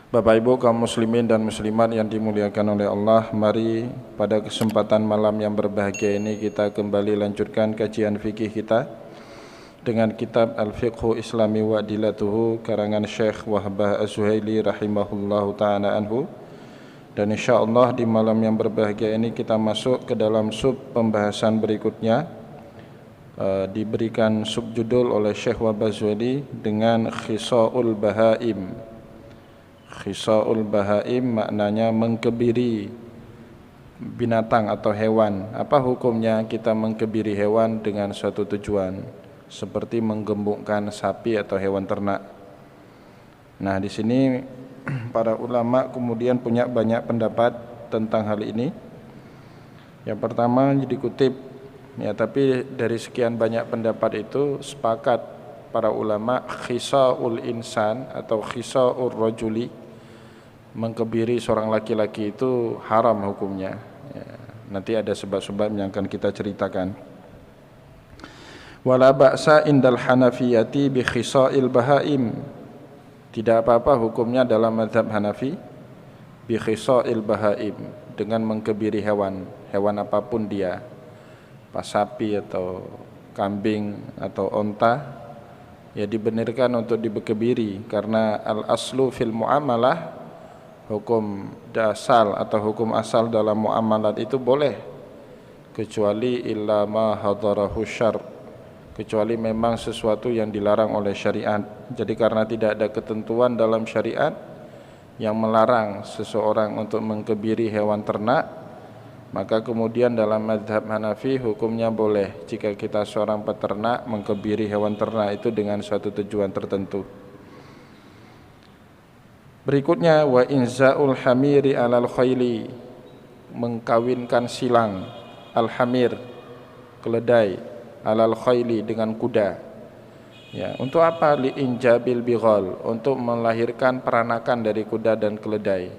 Bapak Ibu kaum muslimin dan muslimat yang dimuliakan oleh Allah, mari pada kesempatan malam yang berbahagia ini kita kembali lanjutkan kajian fikih kita dengan kitab Al-Fiqhu Islami wa Adillatuhu karangan Syekh Wahbah Az-Zuhaili rahimahullahu ta'ala anhu. Dan insyaallah di malam yang berbahagia ini kita masuk ke dalam sub pembahasan berikutnya, diberikan subjudul oleh Syekh Wahbah Az-Zuhaili dengan Khisaul Bahaim. Khisaul Bahaim maknanya mengkebiri binatang atau hewan. Apa hukumnya kita mengkebiri hewan dengan suatu tujuan, seperti menggembukkan sapi atau hewan ternak. Nah, di sini para ulama kemudian punya banyak pendapat tentang hal ini. Yang pertama dikutip ya, tapi dari sekian banyak pendapat itu sepakat para ulama khisaul insan atau khisaul rajuli, mengkebiri seorang laki-laki itu haram hukumnya ya. Nanti ada sebab-sebab yang akan kita ceritakan. Wala ba'sa indal hanafiyati bi khisail bahaim. Tidak apa-apa hukumnya dalam mazhab Hanafi bi khisail bahaim, dengan mengkebiri hewan, hewan apapun dia, pas sapi atau kambing atau onta, ya dibenarkan untuk dikebiri karena al-aslu fil muamalah, hukum dasar atau hukum asal dalam muamalat itu boleh, kecuali illa ma hadarahu syar', kecuali memang sesuatu yang dilarang oleh syariat. Jadi karena tidak ada ketentuan dalam syariat yang melarang seseorang untuk mengkebiri hewan ternak, maka kemudian dalam mazhab Hanafi hukumnya boleh jika kita seorang peternak mengkebiri hewan ternak itu dengan suatu tujuan tertentu. Berikutnya wa inzaul hamiri alal khayli, mengkawinkan silang al-hamir, keledai, alal khayli, dengan kuda. Ya, untuk apa? Li injabil bighal, untuk melahirkan peranakan dari kuda dan keledai.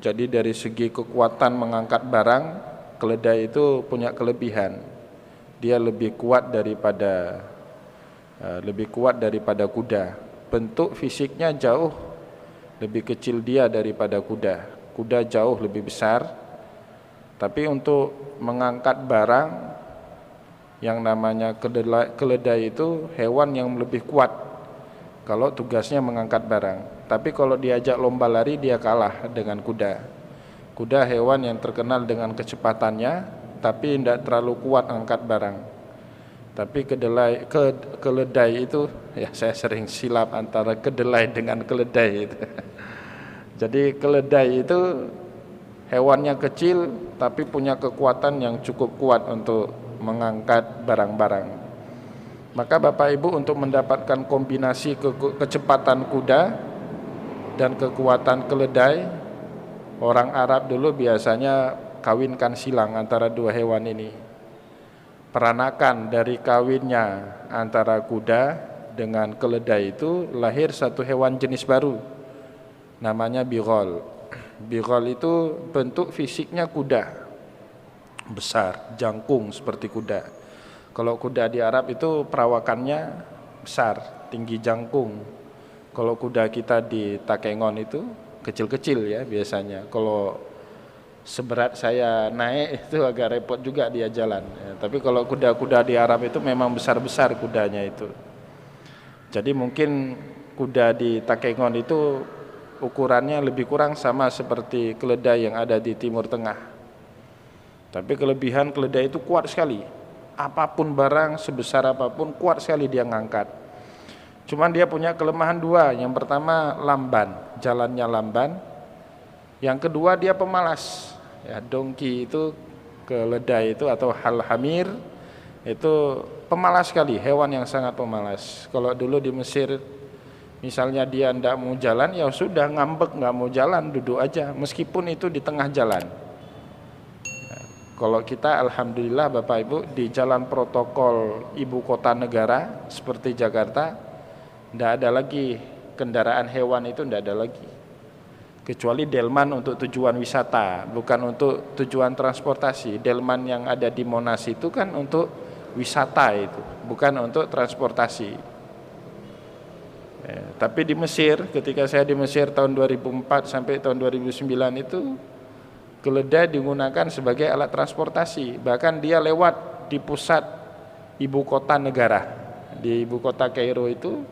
Jadi dari segi kekuatan mengangkat barang, keledai itu punya kelebihan. Dia lebih kuat daripada kuda. Bentuk fisiknya jauh lebih kecil dia daripada kuda. Kuda jauh lebih besar. Tapi untuk mengangkat barang, yang namanya keledai itu hewan yang lebih kuat kalau tugasnya mengangkat barang. Tapi kalau diajak lomba lari dia kalah dengan kuda. Kuda hewan yang terkenal dengan kecepatannya, tapi tidak terlalu kuat angkat barang. Tapi keledai itu, ya saya sering silap antara kedelai dengan keledai itu. Jadi keledai itu hewannya kecil tapi punya kekuatan yang cukup kuat untuk mengangkat barang-barang. Maka Bapak Ibu, untuk mendapatkan kombinasi kecepatan kuda dan kekuatan keledai, orang Arab dulu biasanya kawinkan silang antara dua hewan ini. Peranakan dari kawinnya antara kuda dengan keledai itu lahir satu hewan jenis baru, namanya bighal. Bighal itu bentuk fisiknya kuda, besar, jangkung seperti kuda. Kalau kuda di Arab itu perawakannya besar, tinggi jangkung. Kalau kuda kita di Takengon itu kecil-kecil ya biasanya. Kalau seberat saya naik itu agak repot juga dia jalan ya. Tapi kalau kuda-kuda di Arab itu memang besar-besar kudanya itu. Jadi mungkin kuda di Takengon itu ukurannya lebih kurang sama seperti keledai yang ada di Timur Tengah. Tapi kelebihan keledai itu kuat sekali. Apapun barang sebesar apapun kuat sekali dia ngangkat. Cuman dia punya kelemahan dua. Yang pertama lamban, jalannya lamban. Yang kedua dia pemalas. Ya, dongki itu, keledai itu atau hamir itu pemalas sekali, hewan yang sangat pemalas. Kalau dulu di Mesir misalnya dia tidak mau jalan, ya sudah ngambek, nggak mau jalan, duduk aja meskipun itu di tengah jalan. Kalau kita alhamdulillah Bapak Ibu di jalan protokol ibu kota negara seperti Jakarta, tidak ada lagi kendaraan hewan itu, tidak ada lagi. Kecuali delman untuk tujuan wisata, bukan untuk tujuan transportasi. Delman yang ada di Monas itu kan untuk wisata itu, bukan untuk transportasi. Tapi di Mesir, ketika saya di Mesir tahun 2004 sampai tahun 2009 itu, keledai digunakan sebagai alat transportasi. Bahkan dia lewat di pusat ibu kota negara. Di ibu kota Kairo itu,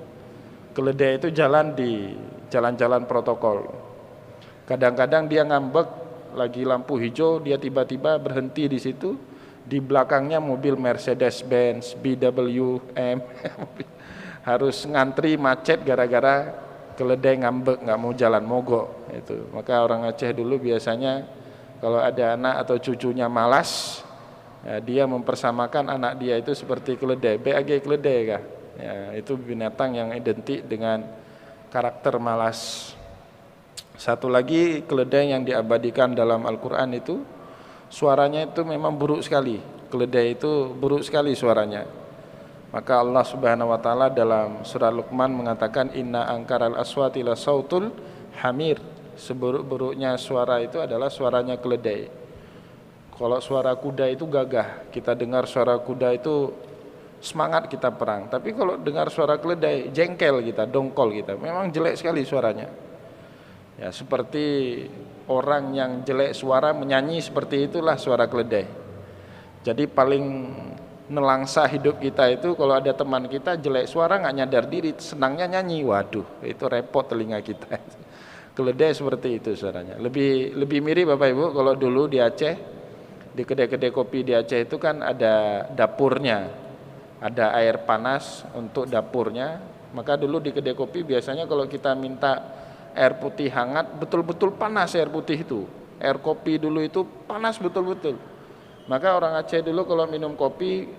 keledai itu jalan di jalan-jalan protokol. Kadang-kadang dia ngambek, lagi lampu hijau, dia tiba-tiba berhenti di situ. Di belakangnya mobil Mercedes-Benz, BWM, harus ngantri macet gara-gara keledai ngambek, nggak mau jalan mogok itu. Maka orang Aceh dulu biasanya kalau ada anak atau cucunya malas, ya, dia mempersamakan anak dia itu seperti keledai, BAG keledai kah? Ya, itu binatang yang identik dengan karakter malas. Satu lagi keledai yang diabadikan dalam Al-Quran itu, suaranya itu memang buruk sekali. Keledai itu buruk sekali suaranya. Maka Allah Subhanahu wa taala dalam surah Luqman mengatakan inna angkaral aswati la sautul hamir. Seburuk-buruknya suara itu adalah suaranya keledai. Kalau suara kuda itu gagah, kita dengar suara kuda itu semangat kita perang. Tapi kalau dengar suara keledai jengkel kita, dongkol kita. Memang jelek sekali suaranya. Ya, seperti orang yang jelek suara menyanyi, seperti itulah suara keledai. Jadi paling nelangsa hidup kita itu kalau ada teman kita jelek suara nggak nyadar diri, senangnya nyanyi, waduh itu repot telinga kita. Keledai seperti itu suaranya. Lebih mirip Bapak Ibu kalau dulu di Aceh, di kedai-kedai kopi di Aceh itu kan ada dapurnya, ada air panas untuk dapurnya. Maka dulu di kedai kopi biasanya kalau kita minta air putih hangat, betul-betul panas air putih itu. Air kopi dulu itu panas betul-betul. Maka orang Aceh dulu kalau minum kopi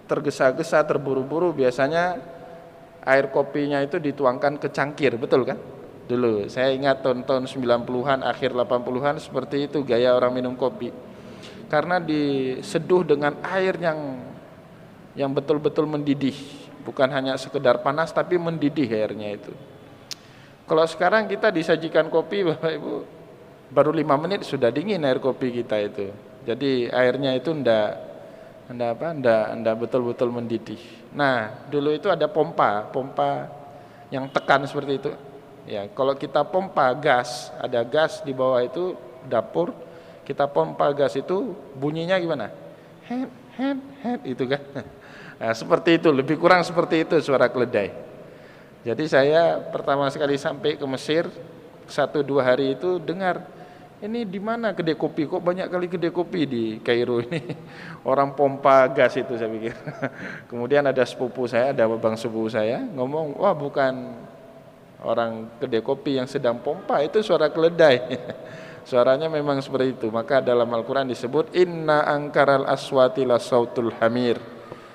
tergesa-gesa, terburu-buru, biasanya air kopinya itu dituangkan ke cangkir, betul kan? Dulu saya ingat tahun-tahun 90-an, akhir 80-an seperti itu gaya orang minum kopi. Karena diseduh dengan air yang betul-betul mendidih, bukan hanya sekedar panas tapi mendidih airnya itu. Kalau sekarang kita disajikan kopi Bapak Ibu, baru 5 menit sudah dingin air kopi kita itu. Jadi airnya itu enggak betul-betul mendidih. Nah, dulu itu ada pompa yang tekan seperti itu. Ya, kalau kita pompa gas, ada gas di bawah itu dapur, kita pompa gas itu bunyinya gimana? Het itu kan. Nah, seperti itu, lebih kurang seperti itu suara keledai. Jadi saya pertama sekali sampai ke Mesir 1-2 hari itu dengar, ini di mana kedai kopi, kok banyak kali kedai kopi di Kairo ini. Orang pompa gas itu saya pikir. Kemudian ada sepupu saya, ada bang sepupu saya ngomong, wah bukan orang kedai kopi yang sedang pompa, itu suara keledai. Suaranya memang seperti itu. Maka dalam Al-Quran disebut inna angkaral aswati la sautul hamir.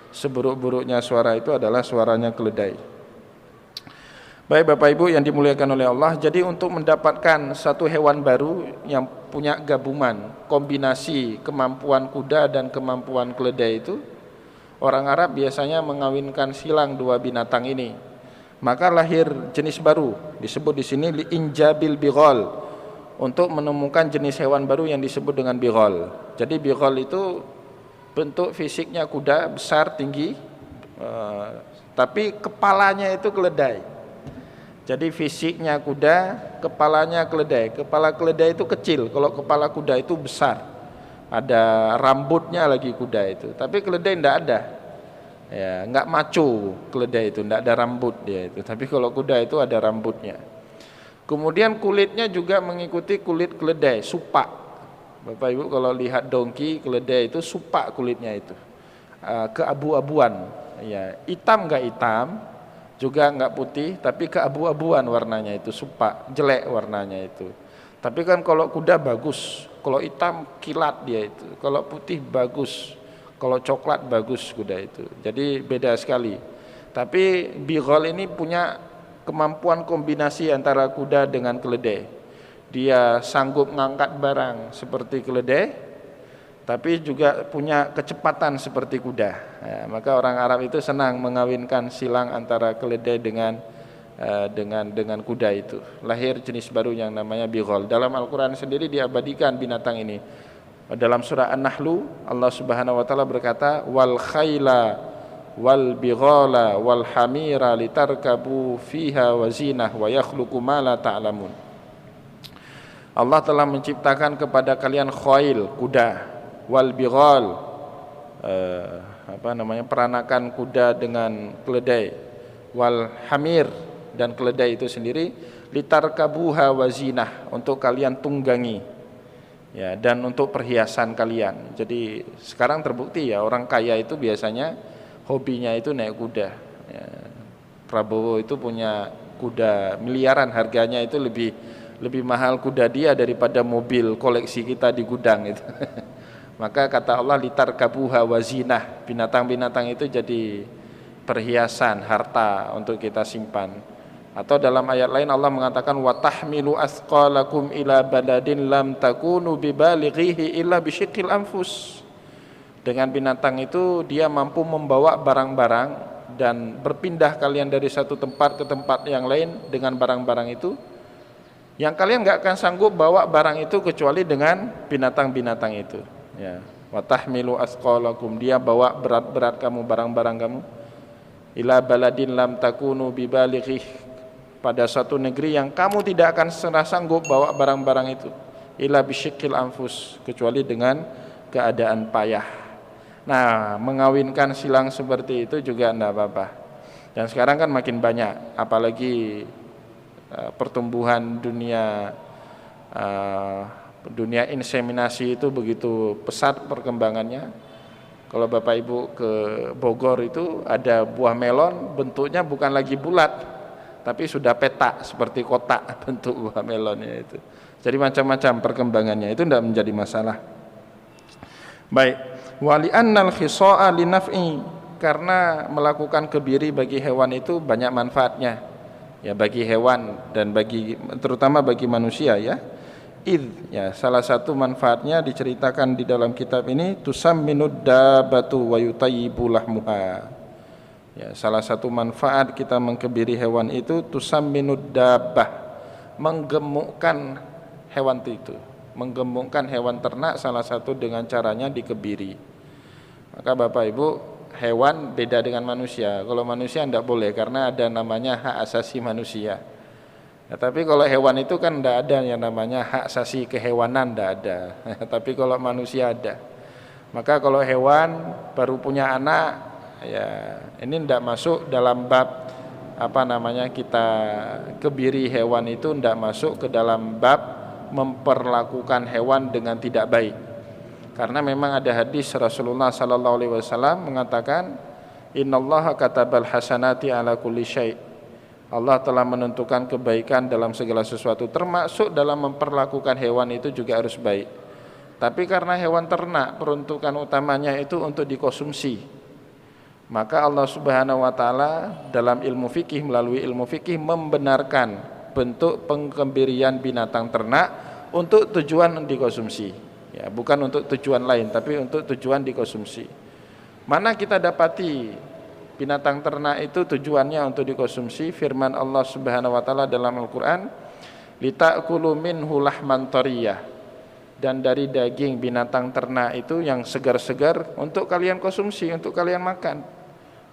Seburuk-buruknya suara itu adalah suaranya keledai. Baik Bapak Ibu yang dimuliakan oleh Allah, jadi untuk mendapatkan satu hewan baru yang punya gabungan, kombinasi kemampuan kuda dan kemampuan keledai itu, orang Arab biasanya mengawinkan silang dua binatang ini. Maka lahir jenis baru, disebut di sini li'injabil bighal, untuk menemukan jenis hewan baru yang disebut dengan bighal. Jadi bighal itu bentuk fisiknya kuda, besar, tinggi, tapi kepalanya itu keledai. Jadi fisiknya kuda, kepalanya keledai. Kepala keledai itu kecil, kalau kepala kuda itu besar. Ada rambutnya lagi kuda itu. Tapi keledai tidak ada. Ya, enggak maco keledai itu, tidak ada rambut dia itu. Tapi kalau kuda itu ada rambutnya. Kemudian kulitnya juga mengikuti kulit keledai, supak. Bapak Ibu kalau lihat dongki, keledai itu supak kulitnya itu. Keabu-abuan. Ya, hitam enggak hitam, juga enggak putih, tapi keabu-abuan warnanya itu, supak, jelek warnanya itu. Tapi kan kalau kuda bagus, kalau hitam kilat dia itu, kalau putih bagus, kalau coklat bagus kuda itu. Jadi beda sekali. Tapi bighal ini punya kemampuan kombinasi antara kuda dengan keledai. Dia sanggup ngangkat barang seperti keledai, tapi juga punya kecepatan seperti kuda. Ya, maka orang Arab itu senang mengawinkan silang antara keledai dengan kuda itu. Lahir jenis baru yang namanya bighal. Dalam Al-Quran sendiri diabadikan binatang ini. Dalam surah An-Nahlu Allah Subhanahu wa taala berkata wal khaila wal bighala wal hamira litarkabu fiha wa zinah wa yakhluqu ma la ta'lamun. Allah telah menciptakan kepada kalian khail, kuda, wal bighal, peranakan kuda dengan keledai, wal hamir, dan keledai itu sendiri, litarkabuha wa zinah, untuk kalian tunggangi, ya, dan untuk perhiasan kalian. Jadi sekarang terbukti ya, orang kaya itu biasanya hobinya itu naik kuda, ya. Prabowo itu punya kuda miliaran, harganya itu lebih mahal kuda dia daripada mobil koleksi kita di gudang itu. Maka kata Allah litarkabuha wa zinah, binatang-binatang itu jadi perhiasan, harta untuk kita simpan. Atau dalam ayat lain Allah mengatakan wa tahmilu asqalakum ila baladin lam takunu bibalighihi illa bisyiqqil anfus. Dengan binatang itu dia mampu membawa barang-barang dan berpindah kalian dari satu tempat ke tempat yang lain dengan barang-barang itu, yang kalian nggak akan sanggup bawa barang itu kecuali dengan binatang-binatang itu, ya. Wa tahmilu asqalakum, dia bawa berat-berat kamu, barang-barang kamu, ila baladin lam takunu bibalighi, pada suatu negeri yang kamu tidak akan sanggup bawa barang-barang itu, illa bisyiqqil anfus, kecuali dengan keadaan payah. Nah, mengawinkan silang seperti itu juga enggak apa-apa. Dan sekarang kan makin banyak, apalagi pertumbuhan dunia inseminasi itu begitu pesat perkembangannya. Kalau Bapak Ibu ke Bogor itu ada buah melon, bentuknya bukan lagi bulat, tapi sudah petak seperti kotak bentuk buah melonnya itu. Jadi macam-macam perkembangannya, itu tidak menjadi masalah. Baik, wali annal khisa'a linaf'i, karena melakukan kebiri bagi hewan itu banyak manfaatnya, ya, bagi hewan dan terutama bagi manusia, ya. Ya, salah satu manfaatnya diceritakan di dalam kitab ini, tusamminud dabatu wa yutayyibu lahmuha. Ya, salah satu manfaat kita mengkebiri hewan itu tusamminud dabah, menggemukkan hewan itu. Menggemukkan hewan ternak salah satu dengan caranya dikebiri. Maka Bapak Ibu, hewan beda dengan manusia. Kalau manusia tidak boleh karena ada namanya hak asasi manusia. Ya, tapi kalau hewan itu kan tidak ada yang namanya hak asasi kehewanan, tidak ada. Tapi kalau manusia ada. Maka kalau hewan baru punya anak, ya ini tidak masuk dalam bab kita kebiri hewan, itu tidak masuk ke dalam bab memperlakukan hewan dengan tidak baik. Karena memang ada hadis Rasulullah sallallahu alaihi wasallam mengatakan, innallaha katabal hasanati ala kulli syai'. Allah telah menentukan kebaikan dalam segala sesuatu, termasuk dalam memperlakukan hewan itu juga harus baik. Tapi karena hewan ternak peruntukan utamanya itu untuk dikonsumsi, maka Allah Subhanahu wa taala dalam ilmu fikih, melalui ilmu fikih membenarkan bentuk pengkebirian binatang ternak untuk tujuan dikonsumsi, ya, bukan untuk tujuan lain, tapi untuk tujuan dikonsumsi. Mana kita dapati binatang ternak itu tujuannya untuk dikonsumsi? Firman Allah Subhanahu wa taala dalam Al-Qur'an, lita'kulu minhu lahman tariyah, dan dari daging binatang ternak itu yang segar-segar untuk kalian konsumsi, untuk kalian makan.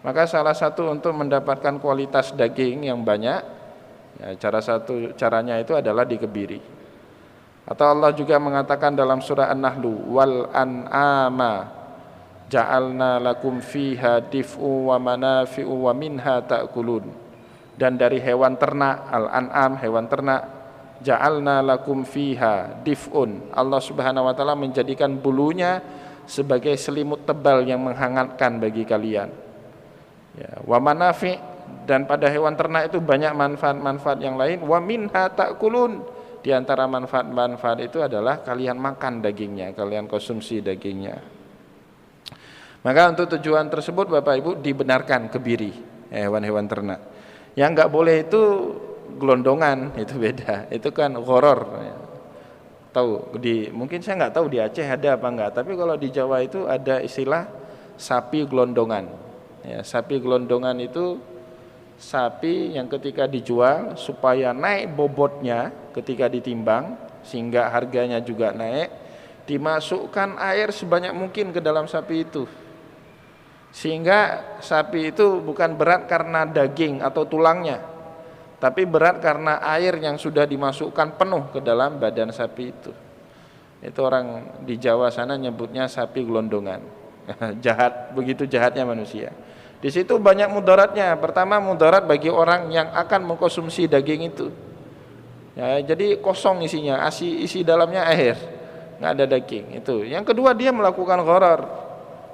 Maka salah satu untuk mendapatkan kualitas daging yang banyak, ya, caranya itu adalah dikebiri. Atau Allah juga mengatakan dalam surah An-Nahlu, wal an'ama ja'alna lakum fiha dif'u wa manafi'u wa minha ta'kulun. Dan dari hewan ternak, al-an'am, hewan ternak, ja'alna lakum fiha dif'un, Allah Subhanahu wa taala menjadikan bulunya sebagai selimut tebal yang menghangatkan bagi kalian, ya, wa manafi', dan pada hewan ternak itu banyak manfaat-manfaat yang lain, wa minha ta'kulun, di antara manfaat-manfaat itu adalah kalian makan dagingnya, kalian konsumsi dagingnya. Maka untuk tujuan tersebut Bapak Ibu dibenarkan kebiri hewan-hewan ternak. Yang enggak boleh itu gelondongan, itu beda. Itu kan horor. Tahu mungkin saya enggak tahu di Aceh ada apa enggak, tapi kalau di Jawa itu ada istilah sapi gelondongan. Ya, sapi gelondongan itu sapi yang ketika dijual supaya naik bobotnya ketika ditimbang sehingga harganya juga naik, dimasukkan air sebanyak mungkin ke dalam sapi itu. Sehingga sapi itu bukan berat karena daging atau tulangnya, tapi berat karena air yang sudah dimasukkan penuh ke dalam badan sapi itu. Itu orang di Jawa sana nyebutnya sapi gelondongan. Jahat, begitu jahatnya manusia. Di situ banyak mudaratnya. Pertama, mudarat bagi orang yang akan mengkonsumsi daging itu. Ya, jadi kosong isinya, isi dalamnya air, nggak ada daging. Itu. Yang kedua, dia melakukan gharar.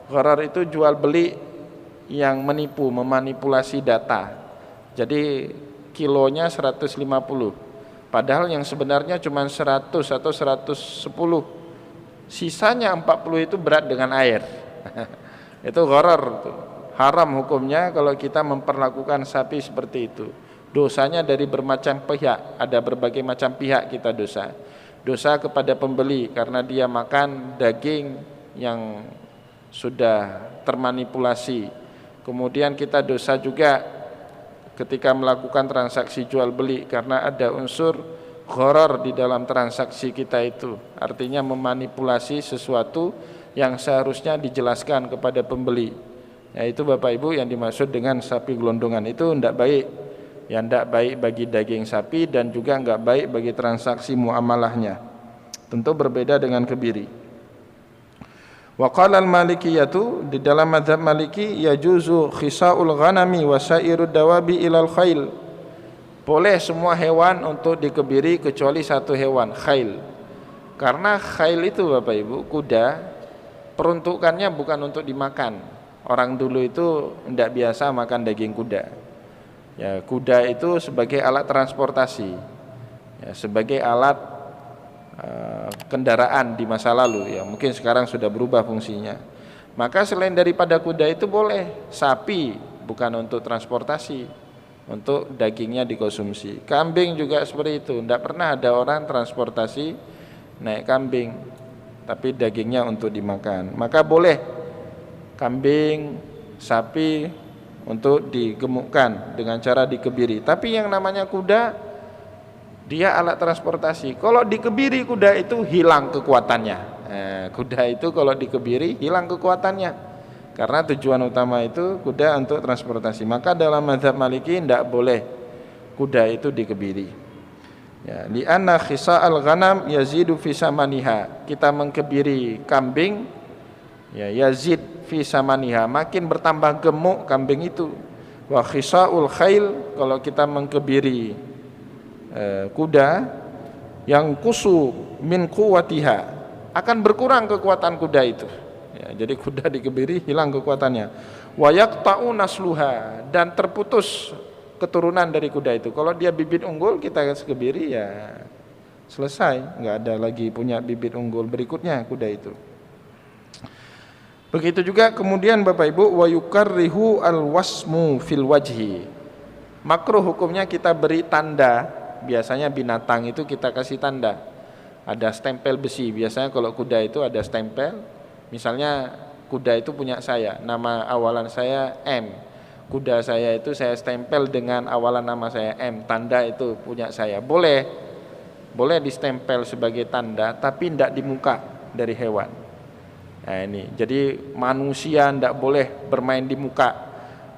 Gharar itu jual beli yang menipu, memanipulasi data. Jadi kilonya 150, padahal yang sebenarnya cuma 100 atau 110. Sisanya 40 itu berat dengan air. Itu gharar. Haram hukumnya kalau kita memperlakukan sapi seperti itu. Dosanya dari bermacam pihak, ada berbagai macam pihak kita dosa. Dosa kepada pembeli karena dia makan daging yang sudah termanipulasi. Kemudian kita dosa juga ketika melakukan transaksi jual beli karena ada unsur gharar di dalam transaksi kita itu. Artinya memanipulasi sesuatu yang seharusnya dijelaskan kepada pembeli. Ya, itu Bapak Ibu yang dimaksud dengan sapi gelondongan. Itu tidak baik. Yang tidak baik bagi daging sapi dan juga tidak baik bagi transaksi muamalahnya. Tentu berbeda dengan kebiri. Wa qala al-malikiyatu, di dalam mazhab Maliki, yajuzu khisa'ul ghanami wa sairud dawabi ilal khail. Boleh semua hewan untuk dikebiri kecuali satu hewan, khail. Karena khail itu Bapak Ibu, kuda, peruntukannya bukan untuk dimakan. Orang dulu itu tidak biasa makan daging kuda. Ya, kuda itu sebagai alat transportasi, ya, sebagai alat kendaraan di masa lalu, ya mungkin sekarang sudah berubah fungsinya. Maka selain daripada kuda itu boleh sapi, bukan untuk transportasi, untuk dagingnya dikonsumsi. Kambing juga seperti itu, tidak pernah ada orang transportasi naik kambing, tapi dagingnya untuk dimakan. Maka boleh kambing, sapi untuk digemukkan dengan cara dikebiri. Tapi yang namanya kuda, dia alat transportasi. Kalau dikebiri kuda itu hilang kekuatannya. Kuda itu kalau dikebiri hilang kekuatannya. Karena tujuan utama itu kuda untuk transportasi. Maka dalam mazhab Maliki tidak boleh kuda itu dikebiri. Ya, li'anna khisa'al ghanam yazidu fi samaniha. Kita mengkebiri kambing, ya yazid fi samaniha, makin bertambah gemuk kambing itu. Wa khisa'ul khail, kalau kita mengkebiri kuda, yang kusu min quwwatiha, akan berkurang kekuatan kuda itu. Ya, jadi kuda dikebiri hilang kekuatannya. Wa yaqta'u nasluha, dan terputus keturunan dari kuda itu. Kalau dia bibit unggul kita kebiri, ya selesai, nggak ada lagi punya bibit unggul berikutnya kuda itu. Begitu juga kemudian Bapak Ibu, wa yukarrihu alwasmu fil wajhi. Makruh hukumnya kita beri tanda. Biasanya binatang itu kita kasih tanda, ada stempel besi. Biasanya kalau kuda itu ada stempel. Misalnya kuda itu punya saya, nama awalan saya M. Kuda saya itu saya stempel dengan awalan nama saya M, tanda itu punya saya. Boleh distempel sebagai tanda, tapi tidak di muka dari hewan. Nah ini, jadi manusia tidak boleh bermain di muka.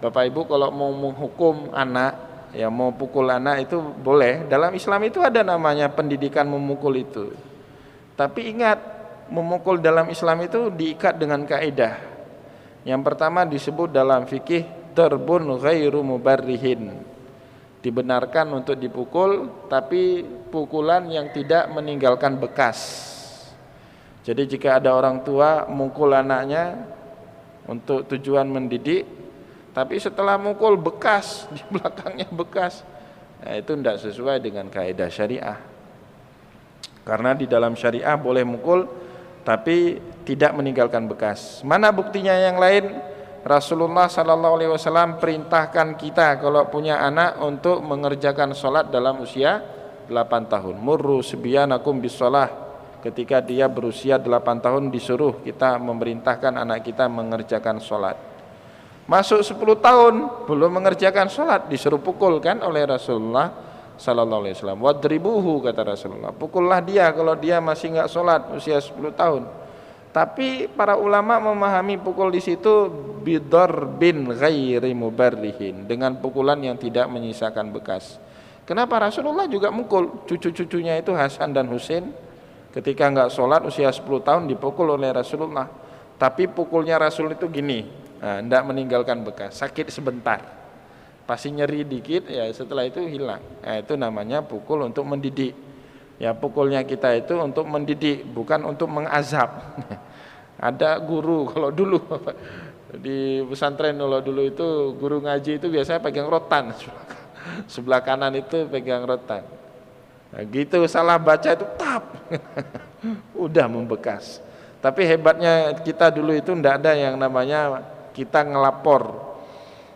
Bapak Ibu kalau mau menghukum anak, ya mau pukul anak itu boleh. Dalam Islam itu ada namanya pendidikan memukul itu. Tapi ingat, memukul dalam Islam itu diikat dengan kaidah. Yang pertama disebut dalam fikih darbun ghairu mubarrihin. Dibenarkan untuk dipukul, tapi pukulan yang tidak meninggalkan bekas. Jadi jika ada orang tua mukul anaknya untuk tujuan mendidik, tapi setelah mukul bekas, di belakangnya bekas, nah itu tidak sesuai dengan kaidah syariah. Karena di dalam syariah boleh mukul, tapi tidak meninggalkan bekas. Mana buktinya yang lain? Rasulullah SAW perintahkan kita kalau punya anak untuk mengerjakan sholat dalam usia 8 tahun. Murru sibyanakum bis-shalah. Ketika dia berusia 8 tahun disuruh kita memerintahkan anak kita mengerjakan sholat. Masuk 10 tahun belum mengerjakan sholat disuruh pukul kan oleh Rasulullah sallallahu alaihi wasallam. Wadribuhu, kata Rasulullah, pukullah dia kalau dia masih enggak sholat usia 10 tahun. Tapi para ulama memahami pukul di situ bidarbin ghairi mubarrihin, dengan pukulan yang tidak menyisakan bekas. Kenapa Rasulullah juga mukul cucu-cucunya itu Hasan dan Husain ketika enggak sholat usia 10 tahun dipukul oleh Rasulullah. Tapi pukulnya Rasul itu gini, enggak meninggalkan bekas, sakit sebentar, pasti nyeri dikit, ya setelah itu hilang. Itu namanya pukul untuk mendidik. Ya pukulnya kita itu untuk mendidik, bukan untuk mengazab. Ada guru kalau dulu di pesantren, kalau dulu itu guru ngaji itu biasanya pegang rotan, sebelah kanan itu pegang rotan. Nah, gitu salah baca itu tap, udah membekas. Tapi hebatnya kita dulu itu ndak ada yang namanya kita ngelapor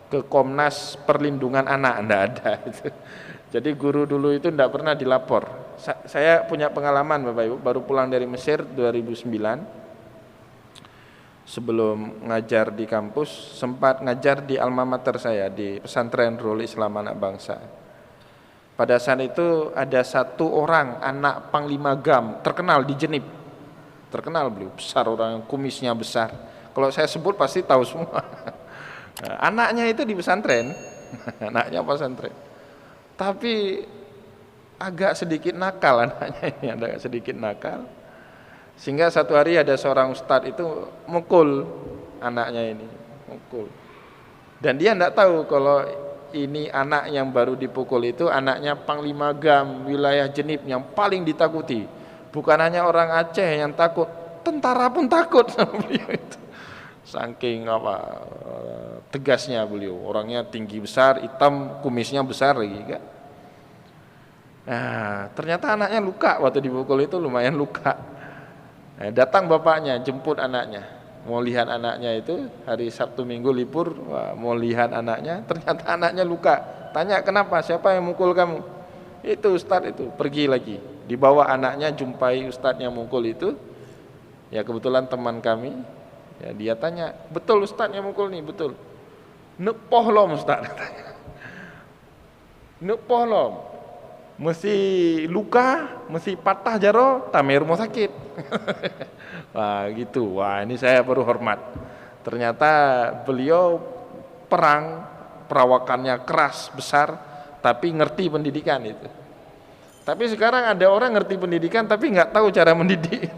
ke Komnas Perlindungan Anak, ndak ada itu. Jadi guru dulu itu ndak pernah dilapor. Saya punya pengalaman Bapak Ibu, baru pulang dari Mesir 2009. Sebelum ngajar di kampus, sempat ngajar di alma mater saya, di pesantren Nurul Islam Anak Bangsa. Pada saat itu ada satu orang anak Panglima Gam terkenal di Jenib, terkenal beliau, besar, orang kumisnya besar. Kalau saya sebut pasti tahu semua. Anaknya itu di pesantren, anaknya pesantren. Tapi agak sedikit nakal anaknya ini, agak sedikit nakal. Sehingga satu hari ada seorang ustadz itu mukul anaknya ini, mukul. Dan dia tidak tahu kalau ini anak yang baru dipukul itu anaknya Panglima Gam wilayah Jenib yang paling ditakuti. Bukan hanya orang Aceh yang takut, tentara pun takut sama beliau itu. Saking tegasnya beliau, orangnya tinggi besar, hitam, kumisnya besar lagi kan. Nah, ternyata anaknya luka waktu dipukul itu, lumayan luka. Nah, datang bapaknya jemput anaknya, mau lihat anaknya itu hari Sabtu Minggu libur, mau lihat anaknya, ternyata anaknya luka. Tanya kenapa, siapa yang mukul kamu? Itu ustadz itu. Pergi lagi, dibawa anaknya, jumpai ustadz yang mukul itu. Ya kebetulan teman kami. Ya, dia tanya, betul ustadz yang mukul nih, betul. Nepohlom ustadz. Nepohlom. Mesti luka, mesti patah jaro, tamir rumah sakit. Wah gitu, wah ini saya baru hormat. Ternyata beliau perang, perawakannya keras, besar, tapi ngerti pendidikan itu. Tapi sekarang ada orang ngerti pendidikan tapi nggak tahu cara mendidik.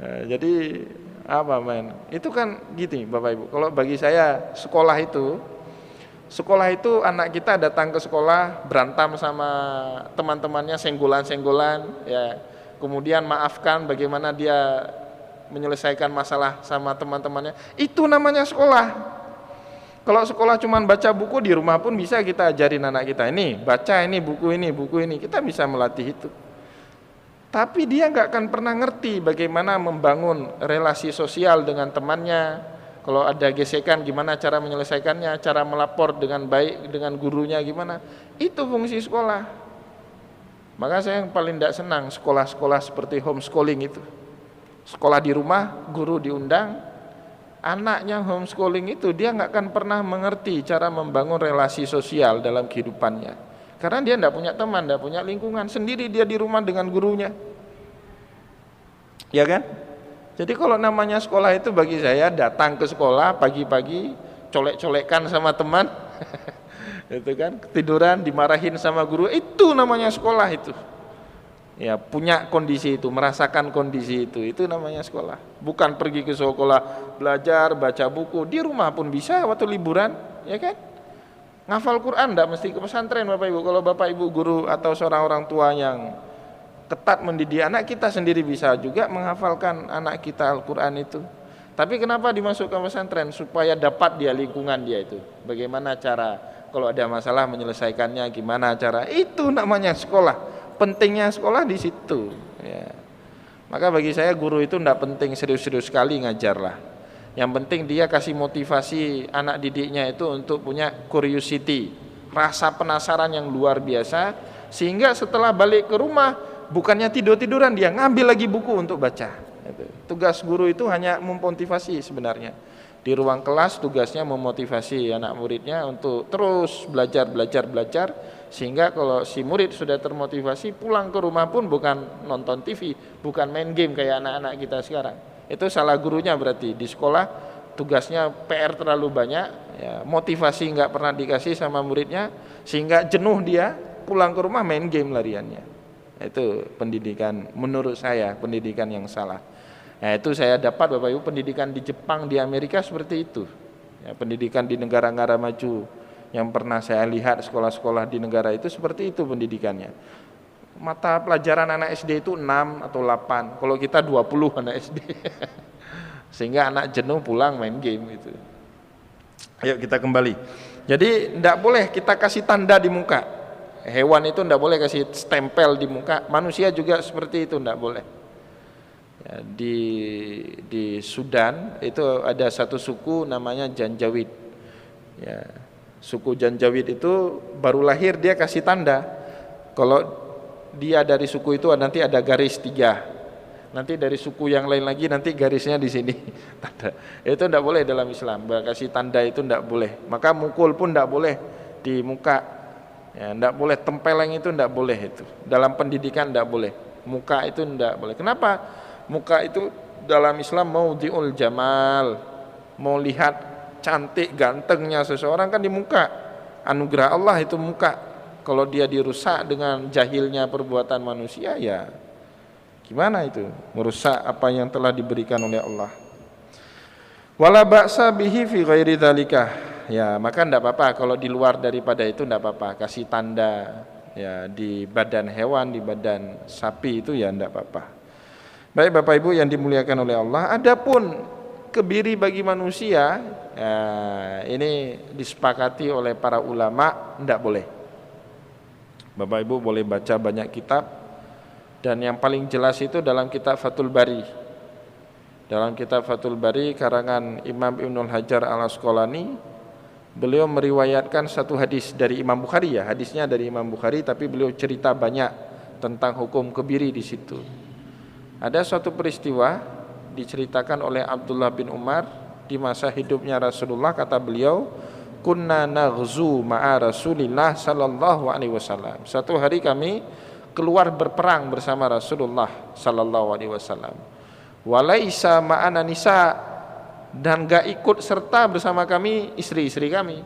Nah, jadi apa men? Itu kan gitu Bapak Ibu. Kalau bagi saya sekolah itu anak kita datang ke sekolah berantem sama teman-temannya, senggolan-senggolan, ya. Kemudian maafkan bagaimana dia menyelesaikan masalah sama teman-temannya. Itu namanya sekolah. Kalau sekolah cuma baca buku, di rumah pun bisa kita ajarin anak kita, ini baca ini buku ini, kita bisa melatih itu. Tapi dia nggak akan pernah ngerti bagaimana membangun relasi sosial dengan temannya. Kalau ada gesekan gimana cara menyelesaikannya, cara melapor dengan baik dengan gurunya gimana. Itu fungsi sekolah. Maka saya yang paling tidak senang sekolah-sekolah seperti homeschooling itu. Sekolah di rumah, guru diundang, anaknya homeschooling itu dia nggak akan pernah mengerti cara membangun relasi sosial dalam kehidupannya. Karena dia tidak punya teman, tidak punya lingkungan, sendiri dia di rumah dengan gurunya. Ya kan? Jadi kalau namanya sekolah itu bagi saya datang ke sekolah pagi-pagi, colek-colekan sama teman, itu kan, ketiduran, dimarahin sama guru, itu namanya sekolah itu. Ya punya kondisi itu, merasakan kondisi itu namanya sekolah. Bukan pergi ke sekolah belajar, baca buku, di rumah pun bisa waktu liburan, ya kan? Ngafal Quran enggak mesti ke pesantren Bapak Ibu. Kalau Bapak Ibu guru atau seorang orang tua yang ketat mendidik anak, kita sendiri bisa juga menghafalkan anak kita Al-Quran itu. Tapi kenapa dimasukkan pesantren? Supaya dapat dia lingkungan dia itu. Bagaimana cara kalau ada masalah menyelesaikannya, gimana cara? Itu namanya sekolah. Pentingnya sekolah di situ. Ya. Maka bagi saya guru itu tidak penting serius-serius sekali ngajarlah. Yang penting dia kasih motivasi anak didiknya itu untuk punya curiosity, rasa penasaran yang luar biasa, sehingga setelah balik ke rumah bukannya tidur-tiduran, dia ngambil lagi buku untuk baca. Tugas guru itu hanya memotivasi sebenarnya. Di ruang kelas tugasnya memotivasi anak muridnya untuk terus belajar, sehingga kalau si murid sudah termotivasi, pulang ke rumah pun bukan nonton TV, bukan main game kayak anak-anak kita sekarang. Itu salah gurunya berarti. Di sekolah tugasnya PR terlalu banyak, ya, motivasi nggak pernah dikasih sama muridnya, sehingga jenuh dia, pulang ke rumah main game lariannya. Itu pendidikan, menurut saya pendidikan yang salah. Nah, itu saya dapat Bapak Ibu, pendidikan di Jepang, di Amerika seperti itu. Ya, pendidikan di negara-negara maju yang pernah saya lihat sekolah-sekolah di negara itu seperti itu pendidikannya. Mata pelajaran anak SD itu 6 atau 8. Kalau kita 20 anak SD. Sehingga anak jenuh pulang main game itu. Ayo kita kembali. Jadi tidak boleh kita kasih tanda di muka. Hewan itu tidak boleh kasih stempel di muka. Manusia juga seperti itu tidak boleh. Ya, di Sudan itu ada satu suku namanya Janjaweed. Ya, suku Janjaweed itu baru lahir dia kasih tanda. Kalau dia dari suku itu nanti ada garis 3. Nanti dari suku yang lain lagi nanti garisnya di sini. Tanda. Itu tidak boleh dalam Islam. Kasih tanda itu tidak boleh. Maka mukul pun tidak boleh di muka. Ya, tidak boleh, tempeleng itu tidak boleh itu. Dalam pendidikan tidak boleh. Muka itu tidak boleh. Kenapa? Muka itu dalam Islam maudhi'ul jamal. Mau lihat cantik gantengnya seseorang kan di muka. Anugerah Allah itu muka. Kalau dia dirusak dengan jahilnya perbuatan manusia, ya gimana itu? Merusak apa yang telah diberikan oleh Allah. Wala ba'sa bihi fi ghairi dzalika. Ya, maka enggak apa-apa kalau di luar daripada itu enggak apa-apa. Kasih tanda ya di badan hewan, di badan sapi itu ya enggak apa-apa. Baik Bapak Ibu yang dimuliakan oleh Allah, adapun kebiri bagi manusia, ya, ini disepakati oleh para ulama enggak boleh. Bapak Ibu boleh baca banyak kitab, dan yang paling jelas itu dalam kitab Fathul Bari. Dalam kitab Fathul Bari karangan Imam Ibnul Hajar Al-Asqalani, beliau meriwayatkan satu hadis dari Imam Bukhari, ya, hadisnya dari Imam Bukhari, tapi beliau cerita banyak tentang hukum kebiri di situ. Ada suatu peristiwa diceritakan oleh Abdullah bin Umar di masa hidupnya Rasulullah, kata beliau, kunna naghzu ma'a Rasulillah sallallahu alaihi wasallam. Satu hari kami keluar berperang bersama Rasulullah sallallahu alaihi wasallam. Walaisa ma'ana nisa, dan gak ikut serta bersama kami istri-istri kami.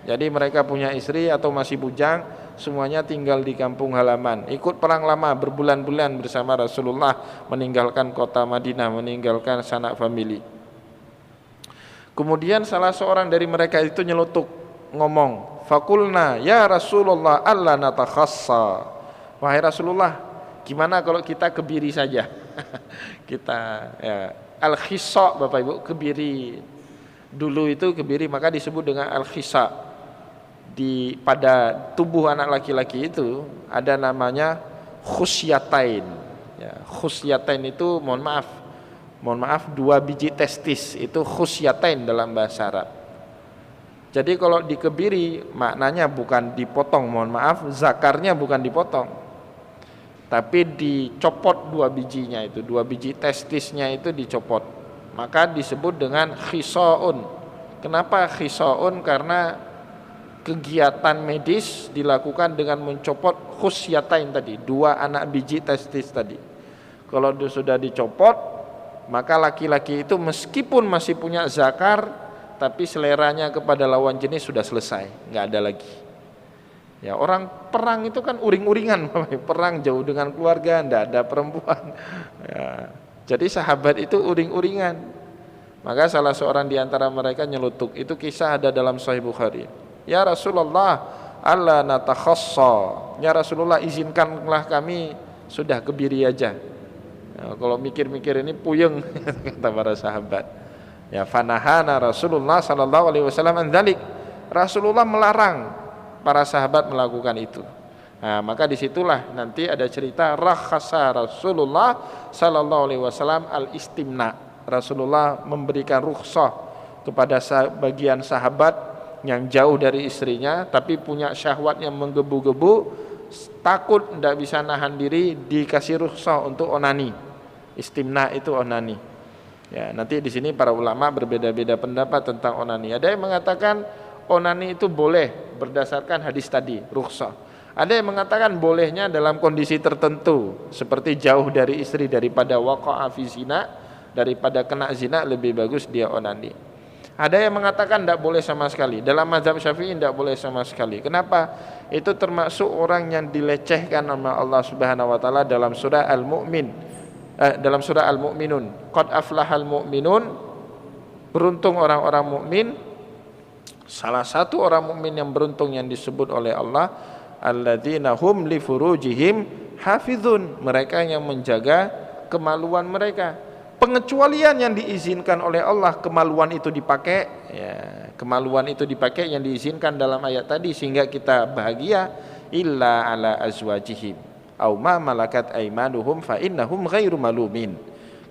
Jadi mereka punya istri atau masih bujang, semuanya tinggal di kampung halaman. Ikut perang lama berbulan-bulan bersama Rasulullah, meninggalkan kota Madinah, meninggalkan sanak famili. Kemudian salah seorang dari mereka itu nyelutuk, ngomong, fakulna ya Rasulullah alla natakhassa. Wahai Rasulullah, gimana kalau kita kebiri saja? Kita ya, al-khissa Bapak Ibu, kebiri. Dulu itu kebiri maka disebut dengan al-khissa. Pada tubuh anak laki-laki itu ada namanya khusyatain. Ya, khusyatain itu mohon maaf 2 biji testis, itu khusyatain dalam bahasa Arab. Jadi kalau dikebiri maknanya bukan dipotong, mohon maaf, zakarnya bukan dipotong, tapi dicopot 2 bijinya itu, 2 biji testisnya itu dicopot. Maka disebut dengan khisaun. Kenapa khisaun? Karena kegiatan medis dilakukan dengan mencopot khusyatain tadi, 2 anak biji testis tadi. Kalau sudah dicopot, maka laki-laki itu meskipun masih punya zakar, tapi seleranya kepada lawan jenis sudah selesai, nggak ada lagi. Ya, orang perang itu kan uring-uringan, perang jauh dengan keluarga, nggak ada perempuan. Ya, jadi sahabat itu uring-uringan. Maka salah seorang di antara mereka nyelutuk, itu kisah ada dalam Sahih Bukhari. Ya Rasulullah, alla natakhassa. Ya Rasulullah, izinkanlah kami sudah kebiri aja. Ya, kalau mikir-mikir ini puyeng kata para sahabat. Ya, fanahana Rasulullah sallallahu alaihi wasallam an dzalik. Rasulullah melarang para sahabat melakukan itu. Nah, maka disitulah nanti ada cerita rakhasa Rasulullah sallallahu alaihi wasallam al-istimna. Rasulullah memberikan rukhsah kepada bagian sahabat yang jauh dari istrinya tapi punya syahwat yang menggebu-gebu, takut tidak bisa nahan diri, dikasih rukhsah untuk onani. Istimna itu onani. Ya, nanti di sini para ulama berbeda-beda pendapat tentang onani. Ada yang mengatakan onani itu boleh berdasarkan hadis tadi, rukhsah. Ada yang mengatakan bolehnya dalam kondisi tertentu, seperti jauh dari istri daripada waqa'a fi zina, daripada kena zina lebih bagus dia onani. Ada yang mengatakan tidak boleh sama sekali. Dalam mazhab Syafi'i tidak boleh sama sekali. Kenapa? Itu termasuk orang yang dilecehkan sama Allah Subhanahu wa taala dalam surah Al-Mu'min. Dalam surah Al-Mu'minun, qad aflahal mu'minun, beruntung orang-orang mukmin. Salah satu orang mukmin yang beruntung yang disebut oleh Allah, alladzina hum li furujihim hafizun, mereka yang menjaga kemaluan mereka. Pengecualian yang diizinkan oleh Allah, kemaluan itu dipakai, ya, kemaluan itu dipakai yang diizinkan dalam ayat tadi sehingga kita bahagia, illa ala azwajihim au ma malakat aimanuhum fa innahum ghairu malumin.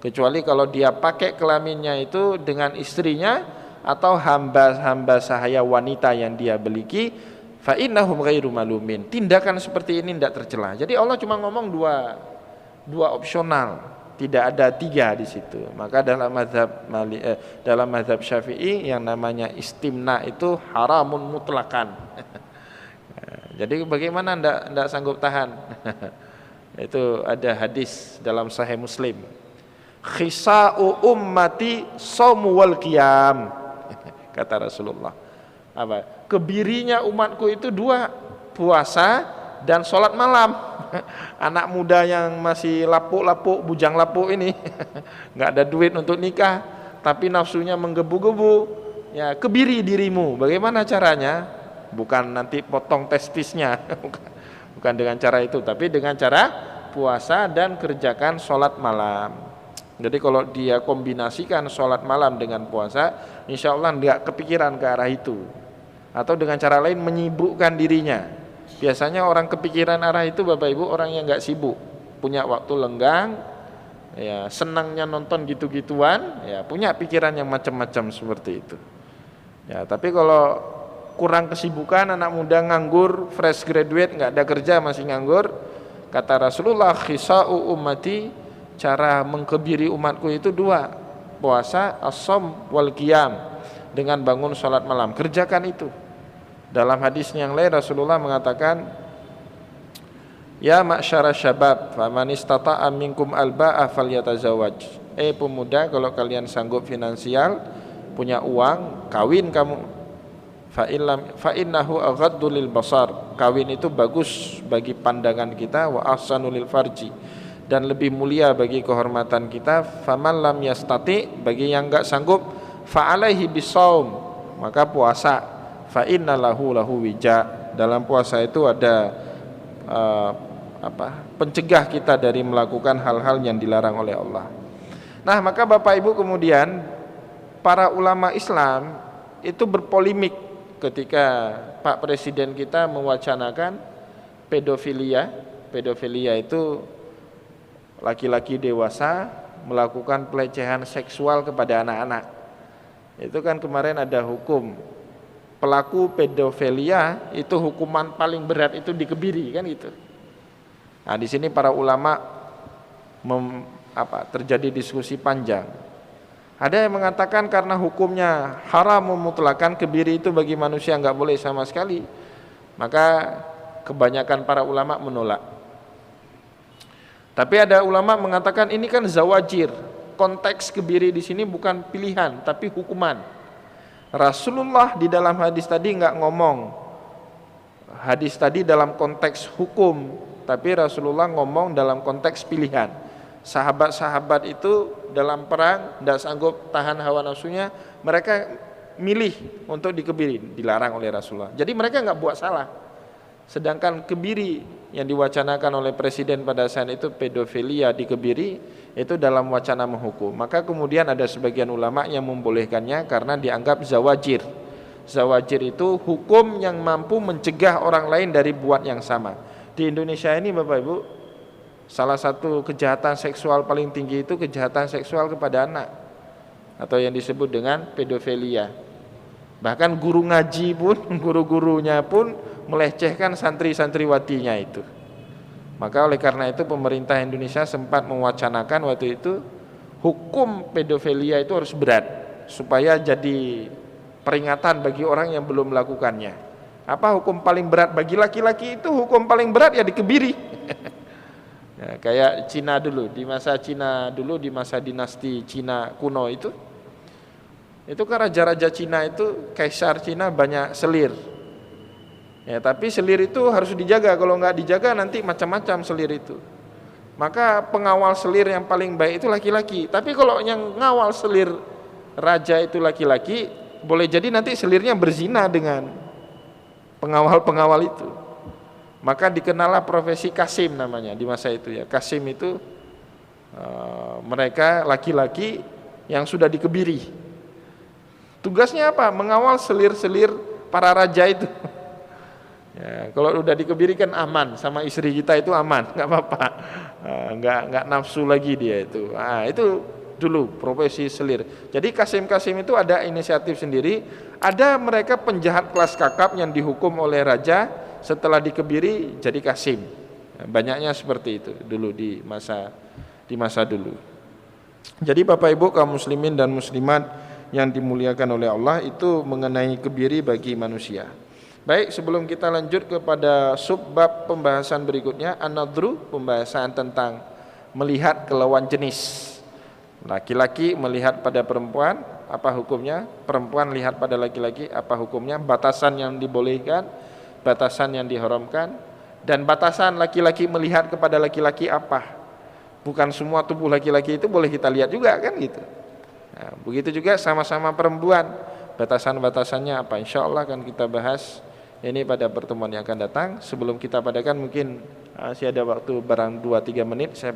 Kecuali kalau dia pakai kelaminnya itu dengan istrinya atau hamba-hamba sahaya wanita yang dia miliki, fa innahum ghairu malumin. Tindakan seperti ini tidak tercela. Jadi Allah cuma ngomong dua opsional, tidak ada tiga di situ. Maka dalam mazhab Syafi'i yang namanya istimna itu haramun mutlakan. Jadi bagaimana ndak sanggup tahan? Itu ada hadis dalam Sahih Muslim. Khisa'u ummati shaum wal qiyam. Kata Rasulullah. Apa? Kebirinya umatku itu dua, puasa dan sholat malam. Anak muda yang masih lapuk-lapuk, bujang lapuk ini nggak ada duit untuk nikah, tapi nafsunya menggebu-gebu, ya kebiri dirimu. Bagaimana caranya? Bukan nanti potong testisnya, bukan dengan cara itu, tapi dengan cara puasa dan kerjakan sholat malam. Jadi kalau dia kombinasikan sholat malam dengan puasa, insya Allah nggak kepikiran ke arah itu. Atau dengan cara lain menyibukkan dirinya. Biasanya orang kepikiran arah itu Bapak Ibu orang yang nggak sibuk, punya waktu lenggang, ya senangnya nonton gitu-gituan, ya punya pikiran yang macam-macam seperti itu. Ya tapi kalau kurang kesibukan, anak muda nganggur, fresh graduate, nggak ada kerja masih nganggur, kata Rasulullah, khisa'u ummati, cara mengkebiri umatku itu dua, puasa, as-shaum wal qiyam, dengan bangun sholat malam, kerjakan itu. Dalam hadis yang lain Rasulullah mengatakan, ya ma'syara syabab, faman istata'a minkum alba'a falyatazawwaj. Pemuda, kalau kalian sanggup finansial, punya uang, kawin kamu. Fa innahu aghaddu lil basar, kawin itu bagus bagi pandangan kita, wa ahsanu lil farji, dan lebih mulia bagi kehormatan kita. Faman lam yastati, bagi yang enggak sanggup, fa alaihi bisawm, maka puasa. Fa innalahu lahu wija, dalam puasa itu ada pencegah kita dari melakukan hal-hal yang dilarang oleh Allah. Nah, maka Bapak Ibu kemudian para ulama Islam itu berpolemik ketika Pak Presiden kita mewacanakan pedofilia. Pedofilia itu laki-laki dewasa melakukan pelecehan seksual kepada anak-anak. Itu kan kemarin ada hukum pelaku pedofilia itu hukuman paling berat itu dikebiri kan gitu. Nah, di sini para ulama terjadi diskusi panjang. Ada yang mengatakan karena hukumnya haram mutlakan, kebiri itu bagi manusia enggak boleh sama sekali. Maka kebanyakan para ulama menolak. Tapi ada ulama mengatakan ini kan zawajir. Konteks kebiri di sini bukan pilihan tapi hukuman. Rasulullah di dalam hadis tadi enggak ngomong hadis tadi dalam konteks hukum, tapi Rasulullah ngomong dalam konteks pilihan. Sahabat-sahabat itu dalam perang tidak sanggup tahan hawa nafsunya, mereka milih untuk dikebiri, dilarang oleh Rasulullah. Jadi mereka enggak buat salah. Sedangkan kebiri yang diwacanakan oleh presiden pada saat itu, pedofilia dikebiri, itu dalam wacana menghukum. Maka kemudian ada sebagian ulama yang membolehkannya karena dianggap zawajir. Zawajir itu hukum yang mampu mencegah orang lain dari buat yang sama. Di Indonesia ini Bapak Ibu, salah satu kejahatan seksual paling tinggi itu kejahatan seksual kepada anak, atau yang disebut dengan pedofilia. Bahkan guru ngaji pun, guru-gurunya pun melecehkan santri-santriwatinya itu. Maka oleh karena itu pemerintah Indonesia sempat mewacanakan waktu itu hukum pedofilia itu harus berat supaya jadi peringatan bagi orang yang belum melakukannya. Apa hukum paling berat bagi laki-laki itu? Hukum paling berat ya dikebiri. Nah, kayak Cina dulu, di masa Cina dulu, di masa dinasti Cina kuno itu kan raja-raja Cina itu, kaisar Cina banyak selir. Ya, tapi selir itu harus dijaga, kalau nggak dijaga nanti macam-macam selir itu. Maka pengawal selir yang paling baik itu laki-laki. Tapi kalau yang ngawal selir raja itu laki-laki, boleh jadi nanti selirnya berzina dengan pengawal-pengawal itu. Maka dikenallah profesi kasim namanya di masa itu ya. Kasim itu mereka laki-laki yang sudah dikebiri. Tugasnya apa? Mengawal selir-selir para raja itu. Ya, kalau udah dikebiri kan aman, sama istri kita itu aman, nggak apa-apa, nggak nafsu lagi dia itu. Itu dulu profesi selir. Jadi kasim-kasim itu ada inisiatif sendiri. Ada mereka penjahat kelas kakap yang dihukum oleh raja, setelah dikebiri jadi kasim. Banyaknya seperti itu dulu di masa dulu. Jadi Bapak Ibu kaum muslimin dan muslimat yang dimuliakan oleh Allah, itu mengenai kebiri bagi manusia. Baik, sebelum kita lanjut kepada subbab pembahasan berikutnya, an-nadhru, pembahasan tentang melihat ke lawan jenis. Laki-laki melihat pada perempuan, apa hukumnya? Perempuan lihat pada laki-laki, apa hukumnya? Batasan yang dibolehkan, batasan yang diharamkan, dan batasan laki-laki melihat kepada laki-laki apa? Bukan semua tubuh laki-laki itu boleh kita lihat juga kan gitu. Nah, begitu juga sama-sama perempuan, batasan-batasannya apa? Insya Allah akan kita bahas ini pada pertemuan yang akan datang. Sebelum kita padakan mungkin masih ada waktu barang 2-3 menit, saya